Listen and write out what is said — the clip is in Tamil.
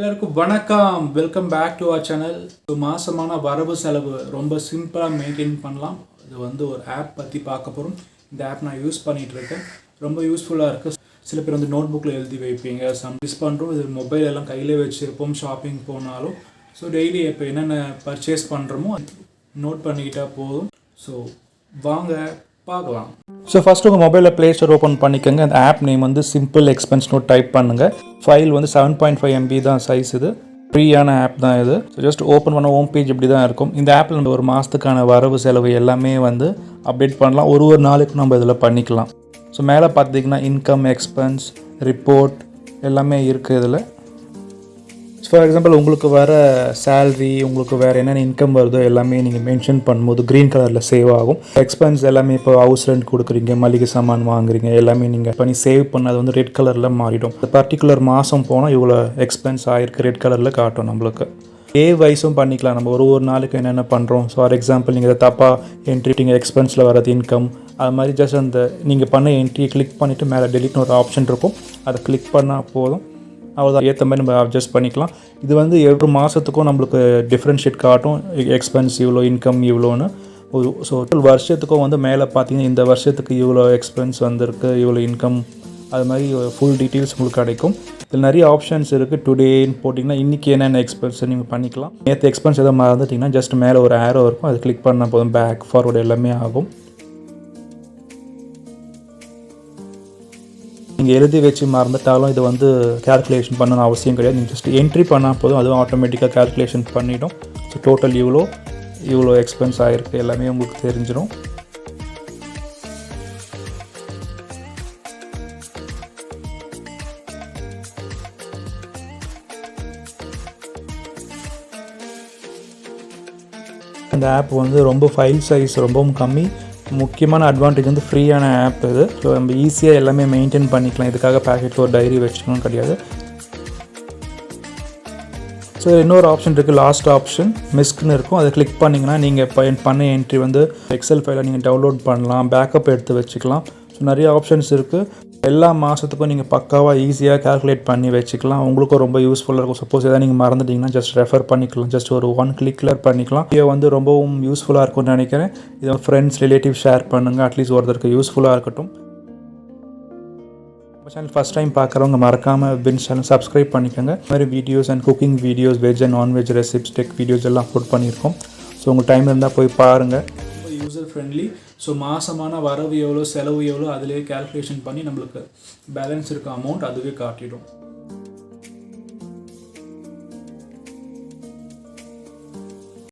எல்லாருக்கும் வணக்கம். Welcome back to our channel. மாதமான வரவு செலவு ரொம்ப சிம்பிளாக மெயின்டைன் பண்ணலாம். இது வந்து ஒரு ஆப் பற்றி பார்க்க போகிறோம். இந்த ஆப் நான் யூஸ் பண்ணிகிட்ருக்கேன். ரொம்ப யூஸ்ஃபுல்லாக இருக்குது. சில பேர் வந்து நோட் புக்கில் எழுதி வைப்பீங்க, யூஸ் பண்ணுறோம். இது மொபைல் எல்லாம் கையிலே வச்சுருப்போம் ஷாப்பிங் போனாலும். ஸோ டெய்லி இப்போ என்னென்ன பர்ச்சேஸ் பண்ணுறோமோ நோட் பண்ணிக்கிட்டால் போதும். ஸோ வாங்க பார்க்கலாம். ஸோ ஃபஸ்ட்டு உங்கள் மொபைலில் ப்ளே ஸ்டோர் ஓப்பன் பண்ணிக்கோங்க. அந்த ஆப் நேம் வந்து சிம்பிள் எக்ஸ்பென்ஸ் நோட் டைப் பண்ணுங்கள். ஃபைல் வந்து 7.5 MB தான் சைஸ். இது ஃப்ரீயான ஆப் தான் இது. ஸோ ஜஸ்ட் ஓப்பன் பண்ண ஹோம் பேஜ் இப்படி தான் இருக்கும். இந்த ஆப்பில் நம்ம ஒரு மாதத்துக்கான வரவு செலவு எல்லாமே வந்து அப்டேட் பண்ணலாம். ஒரு நாளுக்கு நம்ம இதில் பண்ணிக்கலாம். ஸோ மேலே பார்த்தீங்கன்னா இன்கம், எக்ஸ்பென்ஸ், ரிப்போர்ட் எல்லாமே இருக்குது இதில். ஃபார் எக்ஸாம்பிள் உங்களுக்கு வர சேல்ரி, உங்களுக்கு வேறு என்னென்ன இன்கம் வருதோ எல்லாமே நீங்கள் மென்ஷன் பண்ணும்போது க்ரீன் கலரில் சேவ் ஆகும். எக்ஸ்பென்ஸ் எல்லாமே இப்போ ஹவுஸ் ரெண்ட் கொடுக்குறீங்க, மளிகை சாமான் வாங்குறீங்க, எல்லாமே நீங்கள் பண்ணி சேவ் பண்ண அது வந்து ரெட் கலரில் மாறிடும். பர்டிகுலர் மாதம் போனால் இவ்வளோ எக்ஸ்பென்ஸ் ஆகிருக்கு ரெட் கலரில் காட்டும் நம்மளுக்கு. டே வைஸும் பண்ணிக்கலாம். நம்ம ஒரு நாளுக்கு என்னென்ன பண்ணுறோம். ஸோ ஃபார் எக்ஸாம்பிள் நீங்கள் தப்பாக என்ட்ரி எக்ஸ்பென்ஸில் வரது இன்கம், அது மாதிரி ஜஸ்ட் அந்த நீங்கள் பண்ண என்ட்ரியை கிளிக் பண்ணிவிட்டு மேலே டெலிட்னு ஒரு ஆப்ஷன் இருக்கும், அதை கிளிக் பண்ணால் போதும். அவ்வளோதான். ஏற்ற மாதிரி நம்ம அட்ஜஸ்ட் பண்ணிக்கலாம். இது வந்து எவ்வளோ மாதத்துக்கும் நம்மளுக்கு டிஃப்ரென்ஷியேட் காட்டும். எக்ஸ்பென்ஸ் இவ்வளோ, இன்கம் இவ்வளோன்னு. ஸோ வருஷத்துக்கும் வந்து மேலே பார்த்தீங்கன்னா இந்த வருஷத்துக்கு இவ்வளோ எக்ஸ்பென்ஸ் வந்திருக்கு, இவ்வளோ இன்கம், அது மாதிரி ஃபுல் டீட்டெயில்ஸ் உங்களுக்கு கிடைக்கும். இதில் நிறைய ஆப்ஷன்ஸ் இருக்குது. டுடேன்னு போட்டிங்கன்னா இன்றைக்கி என்னென்ன எக்ஸ்பென்ஸ் நீங்கள் பண்ணிக்கலாம். நேற்று எக்ஸ்பென்ஸ் எதாவது மறந்துட்டிங்கன்னா ஜஸ்ட் மேலே ஒரு ஆரோ இருக்கும், அது கிளிக் பண்ணால் போதும். பேக் ஃபார்வர்டு எல்லாமே ஆகும். நீங்கள் எழுதி வச்சு மறந்துட்டாலும் இது வந்து கேல்குலேஷன் பண்ணணும்னு அவசியம் கிடையாது. நீங்கள் ஜஸ்ட் என்ட்ரி பண்ணால் போதும், அதுவும் ஆட்டோமேட்டிக்காக கேல்குலேஷன் பண்ணிவிடும். ஸோ டோட்டல் இவ்வளோ எக்ஸ்பென்ஸ் ஆகிருக்கு எல்லாமே உங்களுக்கு தெரிஞ்சிடும். இந்த ஆப் வந்து ரொம்ப ஃபைல் சைஸ் ரொம்பவும் கம்மி. முக்கியமான அட்வான்டேஜ் வந்து ஃப்ரீயான ஆப் இது. ஸோ நம்ம ஈஸியாக எல்லாமே மெயின்டைன் பண்ணிக்கலாம். இதுக்காக பேக்கெட்டில் ஒரு டைரி வச்சுக்கணும் கிடையாது. ஸோ இன்னொரு ஆப்ஷன் இருக்குது, லாஸ்ட் ஆப்ஷன் மிஸ்க்னு இருக்கும். அதை கிளிக் பண்ணிங்கன்னா நீங்கள் பண்ண என்ட்ரி வந்து எக்ஸல் ஃபைலை நீங்கள் டவுன்லோட் பண்ணலாம், பேக்கப் எடுத்து வச்சுக்கலாம். ஸோ நிறைய ஆப்ஷன்ஸ் இருக்குது. எல்லா மாதத்துக்கும் நீங்கள் பக்காவாக ஈஸியாக கேல்குலேட் பண்ணி வச்சுக்கலாம். உங்களுக்கும் ரொம்ப யூஸ்ஃபுல்லாக இருக்கும். சப்போஸ் எதாவது நீங்கள் மறந்துட்டிங்கன்னா ஜஸ்ட் ரெஃபர் பண்ணிக்கலாம். ஜஸ்ட் ஒரு 1 கிளிக்கில் பண்ணிக்கலாம். இது வந்து ரொம்பவும் யூஸ்ஃபுல்லாக இருக்கும்னு நினைக்கிறேன். இதை ஃப்ரெண்ட்ஸ், ரிலேட்டிவ் ஷேர் பண்ணுங்கள். அட்லீஸ்ட் ஒருத்தருக்கு யூஸ்ஃபுல்லாக இருக்கட்டும். நம்ம சேனல் ஃபஸ்ட் டைம் பார்க்குறவங்க மறக்காமல் VinsTalent சப்ஸ்கிரைப் பண்ணிக்கோங்க. இந்த மாதிரி videos and cooking videos, veg and non veg receipts, tech videos எல்லாம் அப்லோட் பண்ணியிருக்கோம். ஸோ உங்களுக்கு டைம் இருந்தால் போய் பாருங்கள். ரொம்ப யூசர் ஃப்ரெண்ட்லி. ஸோ மாதமான வரவு எவ்வளோ, செலவு எவ்வளோ, அதிலே கேல்குலேஷன் பண்ணி நம்மளுக்கு பேலன்ஸ் இருக்க அமௌண்ட் அதுவே காட்டிடும்.